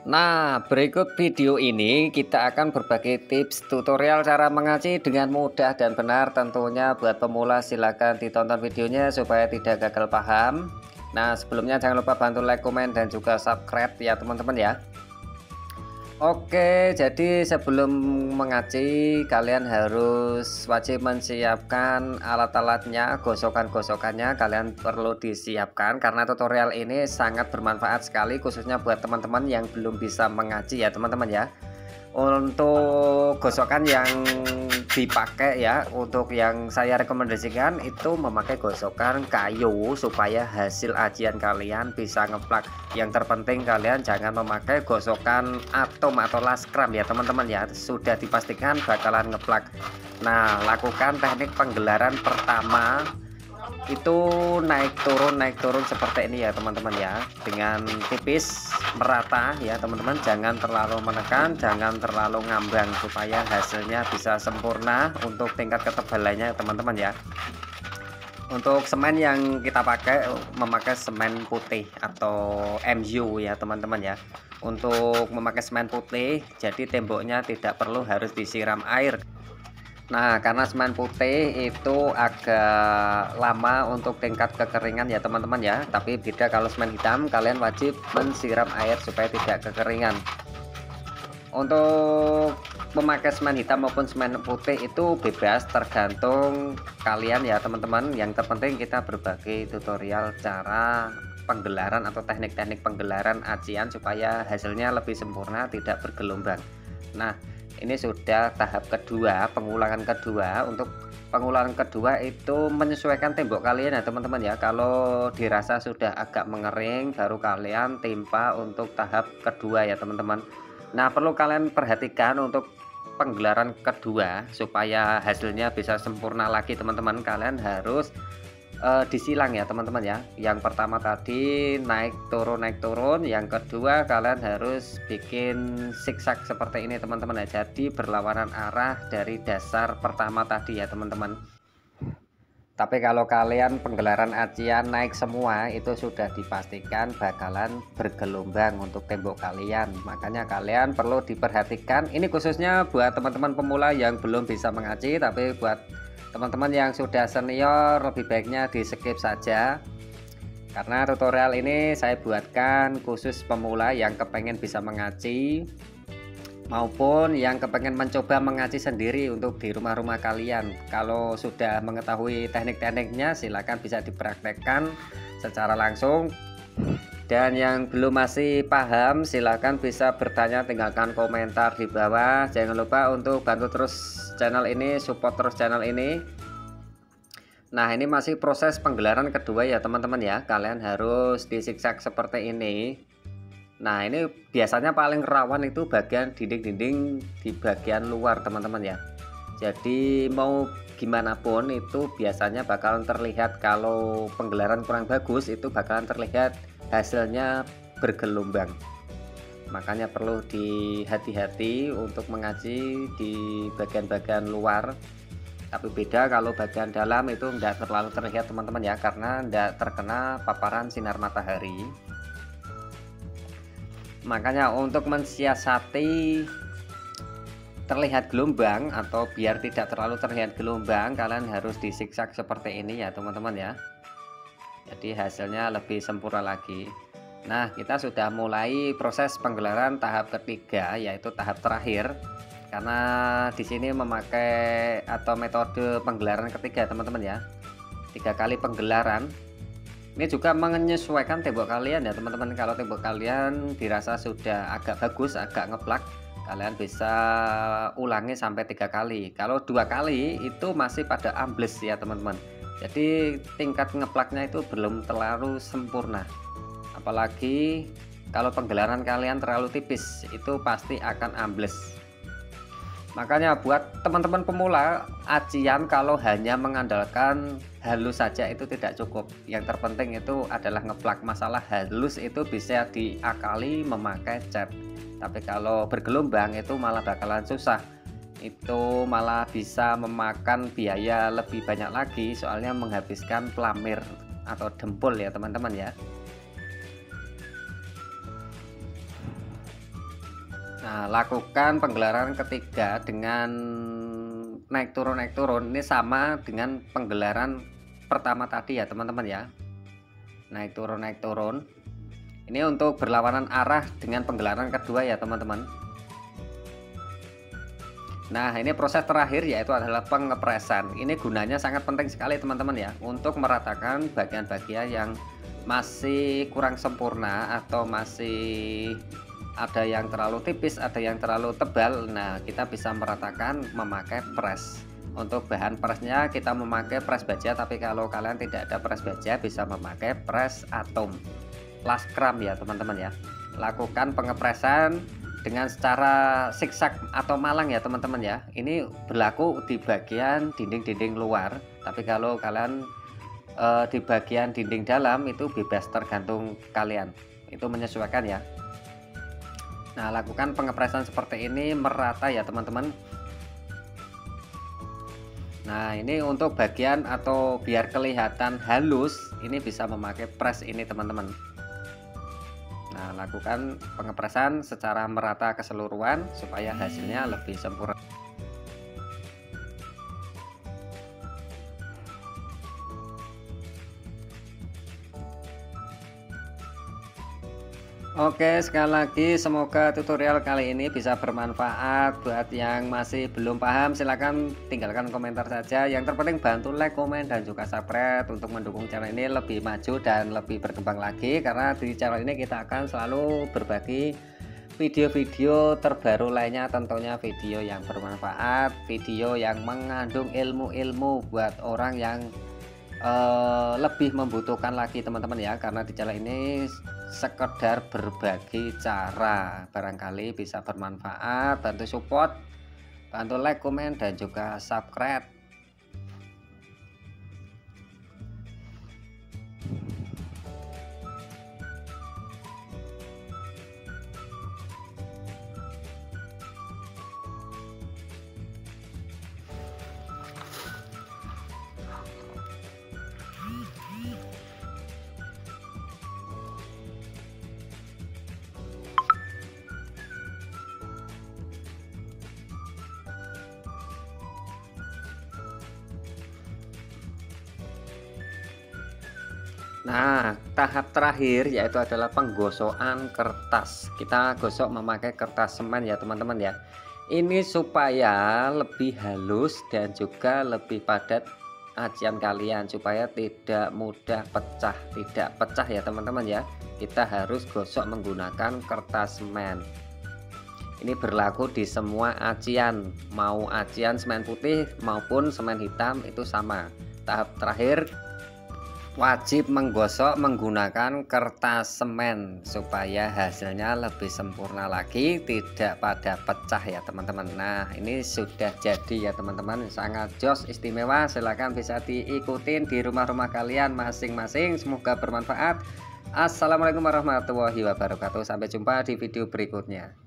Nah, berikut video ini kita akan berbagi tips tutorial cara mengaji dengan mudah dan benar. Tentunya buat pemula silakan ditonton videonya supaya tidak gagal paham. Nah, sebelumnya jangan lupa bantu like, komen, dan juga subscribe ya teman-teman ya. Oke, jadi sebelum mengaji kalian harus wajib menyiapkan alat-alatnya, gosokan-gosokannya kalian perlu disiapkan karena tutorial ini sangat bermanfaat sekali khususnya buat teman-teman yang belum bisa mengaji ya teman-teman ya. Untuk gosokan yang dipakai ya, untuk yang saya rekomendasikan itu memakai gosokan kayu supaya hasil ajian kalian bisa ngeplak. Yang terpenting kalian jangan memakai gosokan atom atau laskram ya teman-teman ya, sudah dipastikan bakalan ngeplak. Nah, lakukan teknik penggelaran pertama itu naik turun seperti ini ya teman-teman ya, dengan tipis merata ya teman-teman, jangan terlalu menekan, jangan terlalu ngambang supaya hasilnya bisa sempurna untuk tingkat ketebalannya teman-teman ya. Untuk semen yang kita pakai memakai semen putih atau MU ya teman-teman ya. Untuk memakai semen putih jadi temboknya tidak perlu harus disiram air. Nah, karena semen putih itu agak lama untuk tingkat kekeringan ya teman-teman ya. Tapi beda kalau semen hitam, kalian wajib mensiram air supaya tidak kekeringan. Untuk memakai semen hitam maupun semen putih itu bebas, tergantung kalian ya teman-teman. Yang terpenting kita berbagi tutorial cara penggelaran atau teknik-teknik penggelaran ajian supaya hasilnya lebih sempurna, tidak bergelombang. Nah, ini sudah tahap kedua, pengulangan kedua. Untuk pengulangan kedua itu menyesuaikan tembok kalian ya teman-teman ya. Kalau dirasa sudah agak mengering baru kalian timpa untuk tahap kedua ya teman-teman. Nah, perlu kalian perhatikan untuk penggelaran kedua supaya hasilnya bisa sempurna lagi teman-teman, kalian harus disilang ya teman-teman ya. Yang pertama tadi naik turun, yang kedua kalian harus bikin zigzag seperti ini teman-teman ya, jadi berlawanan arah dari dasar pertama tadi ya teman-teman. Tapi kalau kalian penggelaran ajian naik semua itu sudah dipastikan bakalan bergelombang untuk tembok kalian, makanya kalian perlu diperhatikan. Ini khususnya buat teman-teman pemula yang belum bisa mengaji, tapi buat teman-teman yang sudah senior lebih baiknya di skip saja karena tutorial ini saya buatkan khusus pemula yang kepengen bisa mengaji maupun yang kepengen mencoba mengaji sendiri untuk di rumah-rumah kalian. Kalau sudah mengetahui teknik-tekniknya silahkan bisa dipraktekkan secara langsung, dan yang belum masih paham silahkan bisa bertanya, tinggalkan komentar di bawah. Jangan lupa untuk bantu terus channel ini, support terus channel ini. Nah, ini masih proses penggelaran kedua ya teman-teman ya, kalian harus disiksak seperti ini. Nah, ini biasanya paling rawan itu bagian dinding-dinding di bagian luar teman-teman ya. Jadi mau gimana pun itu biasanya bakalan terlihat, kalau penggelaran kurang bagus itu bakalan terlihat hasilnya bergelombang. Makanya perlu dihati-hati untuk mengaji di bagian-bagian luar. Tapi beda kalau bagian dalam itu enggak terlalu terlihat teman-teman ya, karena enggak terkena paparan sinar matahari. Makanya untuk mensiasati terlihat gelombang atau biar tidak terlalu terlihat gelombang, kalian harus disiksak seperti ini ya teman-teman ya. Jadi hasilnya lebih sempurna lagi. Nah, kita sudah mulai proses penggelaran tahap ketiga, yaitu tahap terakhir. Karena di sini memakai atau metode penggelaran ketiga teman-teman ya, 3 kali penggelaran. Ini juga menyesuaikan tembok kalian ya teman-teman. Kalau tembok kalian dirasa sudah agak bagus, agak ngeplak, kalian bisa ulangi sampai 3 kali. Kalau 2 kali itu masih pada ambles ya teman-teman. Jadi tingkat ngeplaknya itu belum terlalu sempurna. Apalagi kalau penggelaran kalian terlalu tipis, itu pasti akan ambles. Makanya buat teman-teman pemula ajian, kalau hanya mengandalkan halus saja itu tidak cukup. Yang terpenting itu adalah ngeplak. Masalah halus itu bisa diakali memakai cat, tapi kalau bergelombang itu malah bakalan susah. Itu malah bisa memakan biaya lebih banyak lagi, soalnya menghabiskan pelamir atau dempul ya teman-teman ya. Nah, lakukan penggelaran ketiga dengan naik turun ini sama dengan penggelaran pertama tadi ya teman-teman ya. Naik turun. Ini untuk berlawanan arah dengan penggelaran kedua ya teman-teman. Nah, ini proses terakhir yaitu adalah pengepresan. Ini gunanya sangat penting sekali teman-teman ya, untuk meratakan bagian-bagian yang masih kurang sempurna atau masih ada yang terlalu tipis, ada yang terlalu tebal. Nah, kita bisa meratakan memakai press. Untuk bahan pressnya kita memakai press baja, tapi kalau kalian tidak ada press baja bisa memakai press atom laskram ya teman-teman ya. Lakukan pengepresan dengan secara zigzag atau malang ya teman-teman ya. Ini berlaku di bagian dinding-dinding luar, tapi kalau kalian di bagian dinding dalam itu bebas, tergantung kalian, itu menyesuaikan ya. Nah, lakukan pengepresan seperti ini merata ya teman-teman. Nah, ini untuk bagian atau biar kelihatan halus, ini bisa memakai press ini teman-teman. Nah, lakukan pengepresan secara merata keseluruhan supaya hasilnya lebih sempurna. Oke, sekali lagi semoga tutorial kali ini bisa bermanfaat. Buat yang masih belum paham silahkan tinggalkan komentar saja. Yang terpenting bantu like, komen, dan juga subscribe untuk mendukung channel ini lebih maju dan lebih berkembang lagi. Karena di channel ini kita akan selalu berbagi video-video terbaru lainnya, tentunya video yang bermanfaat, video yang mengandung ilmu-ilmu buat orang yang lebih membutuhkan lagi teman-teman ya. Karena di channel ini sekedar berbagi cara, barangkali bisa bermanfaat. Bantu support, bantu like, komen, dan juga subscribe. Nah, tahap terakhir yaitu adalah penggosokan kertas. Kita gosok memakai kertas semen ya teman-teman ya. Ini supaya lebih halus dan juga lebih padat acian kalian, supaya tidak mudah pecah, tidak pecah ya teman-teman ya. Kita harus gosok menggunakan kertas semen. Ini berlaku di semua acian, mau acian semen putih maupun semen hitam itu sama. Tahap terakhir wajib menggosok menggunakan kertas semen supaya hasilnya lebih sempurna lagi, tidak pada pecah ya teman-teman. Nah, ini sudah jadi ya teman-teman, sangat jos, istimewa. Silahkan bisa diikutin di rumah-rumah kalian masing-masing. Semoga bermanfaat. Assalamualaikum warahmatullahi wabarakatuh. Sampai jumpa di video berikutnya.